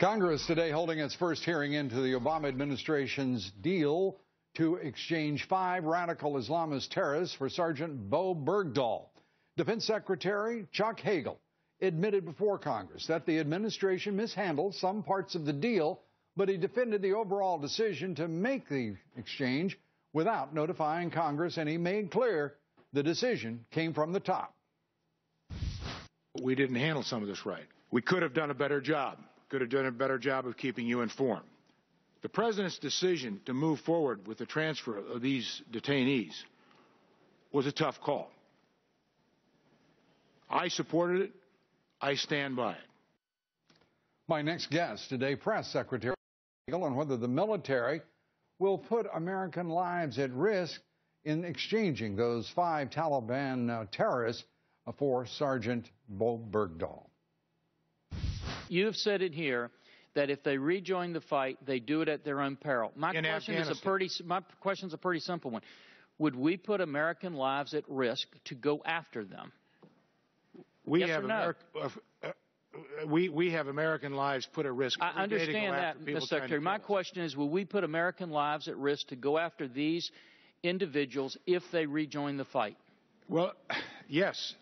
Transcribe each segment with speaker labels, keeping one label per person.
Speaker 1: Congress today holding its first hearing into the Obama administration's deal to exchange 5 radical Islamist terrorists for Sergeant Bo Bergdahl. Defense Secretary Chuck Hagel admitted before Congress that the administration mishandled some parts of the deal, but he defended the overall decision to make the exchange without notifying Congress, and he made clear the decision came from the top.
Speaker 2: We didn't handle some of this right. We could have done a better job. Could have done a better job of keeping you informed. The President's decision to move forward with the transfer of these detainees was a tough call. I supported it. I stand by it.
Speaker 1: My next guest today, Press Secretary Hagel, on whether the military will put American lives at risk in exchanging those 5 Taliban terrorists for Sergeant Bo Bergdahl.
Speaker 3: You've said it here that if they rejoin the fight, they do it at their own peril. My question's a pretty simple one. Would we put American lives at risk to go after them?
Speaker 2: We have American lives put at risk.
Speaker 3: I understand that, Mr. Secretary. My question is, will we put American lives at risk to go after these individuals if they rejoin the fight?
Speaker 2: Well, yes.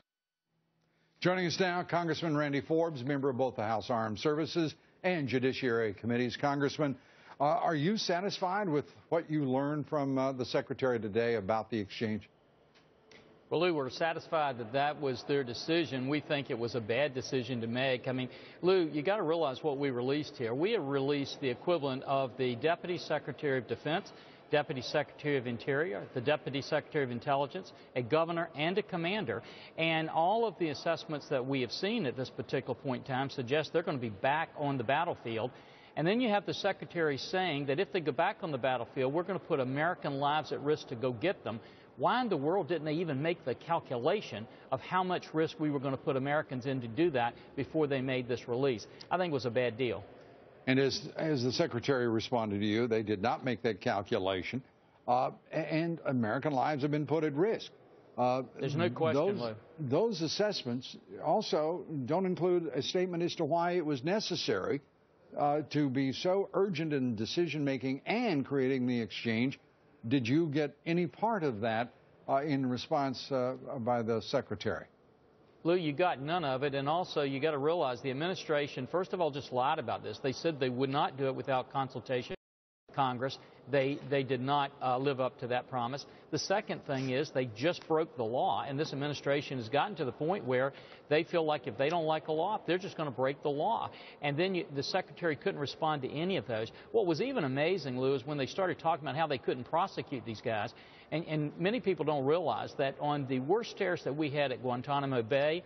Speaker 1: Joining us now, Congressman Randy Forbes, member of both the House Armed Services and Judiciary Committees. Congressman, are you satisfied with what you learned from the Secretary today about the exchange?
Speaker 3: Well, Lou, we're satisfied that that was their decision. We think it was a bad decision to make. I mean, Lou, you got to realize what we released here. We have released the equivalent of the Deputy Secretary of Defense, Deputy Secretary of Interior, the Deputy Secretary of Intelligence, a governor, and a commander. And all of the assessments that we have seen at this particular point in time suggest they're going to be back on the battlefield. And then you have the Secretary saying that if they go back on the battlefield, we're going to put American lives at risk to go get them. Why in the world didn't they even make the calculation of how much risk we were going to put Americans in to do that before they made this release? I think it was a bad deal.
Speaker 1: And as the Secretary responded to you, they did not make that calculation, and American lives have been put at risk.
Speaker 3: There's no question, Lou.
Speaker 1: Those assessments also don't include a statement as to why it was necessary to be so urgent in decision-making and creating the exchange. Did you get any part of that in response by the Secretary?
Speaker 3: Lou, you got none of it, and also you got to realize the administration, first of all, just lied about this. They said they would not do it without consultation with Congress. They did not live up to that promise. The second thing is they just broke the law, and this administration has gotten to the point where they feel like if they don't like a law, they're just going to break the law. And then the Secretary couldn't respond to any of those. What was even amazing, Lou, is when they started talking about how they couldn't prosecute these guys. And many people don't realize that on the worst terrorists that we had at Guantanamo Bay,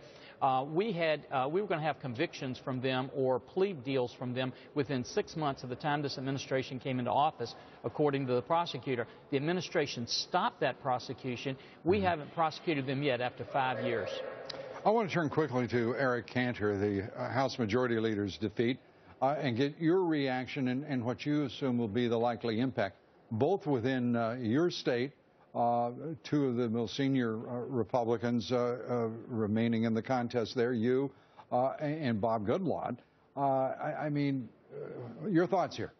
Speaker 3: we were going to have convictions from them or plea deals from them within 6 months of the time this administration came into office, according to the prosecutor. The administration stopped that prosecution. We haven't prosecuted them yet after 5 years.
Speaker 1: I want to turn quickly to Eric Cantor, the House Majority Leader's defeat, and get your reaction and what you assume will be the likely impact, both within your state. 2 of the most senior Republicans remaining in the contest there, you and Bob Goodlatte. I mean, your thoughts here?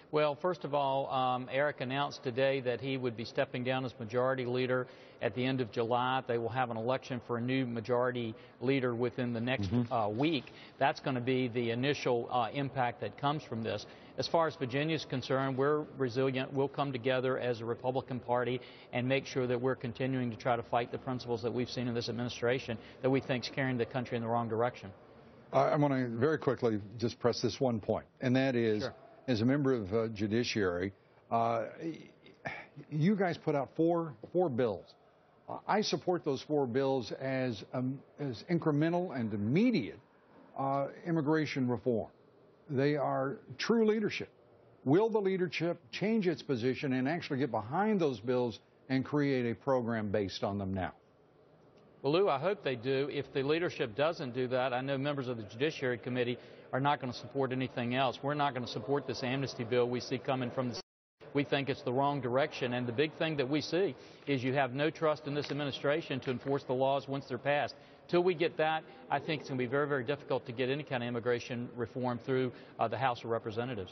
Speaker 3: Well, first of all, Eric announced today that he would be stepping down as majority leader at the end of July. They will have an election for a new majority leader within the next week. That's going to be the initial impact that comes from this. As far as Virginia is concerned, we're resilient. We'll come together as a Republican Party and make sure that we're continuing to try to fight the principles that we've seen in this administration that we think is carrying the country in the wrong direction.
Speaker 1: I want to very quickly just press this one point, and that is,
Speaker 3: sure.
Speaker 1: As a member of Judiciary, you guys put out four bills. I support those 4 bills as incremental and immediate immigration reform. They are true leadership. Will the leadership change its position and actually get behind those bills and create a program based on them now?
Speaker 3: Well, Lou, I hope they do. If the leadership doesn't do that, I know members of the Judiciary Committee are not going to support anything else. We're not going to support this amnesty bill we see coming from the We think it's the wrong direction, and the big thing that we see is you have no trust in this administration to enforce the laws once they're passed. Till we get that, I think it's going to be very, very difficult to get any kind of immigration reform through the House of Representatives.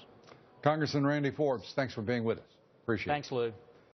Speaker 1: Congressman Randy Forbes, thanks for being with us. Appreciate it.
Speaker 3: Thanks, Lou.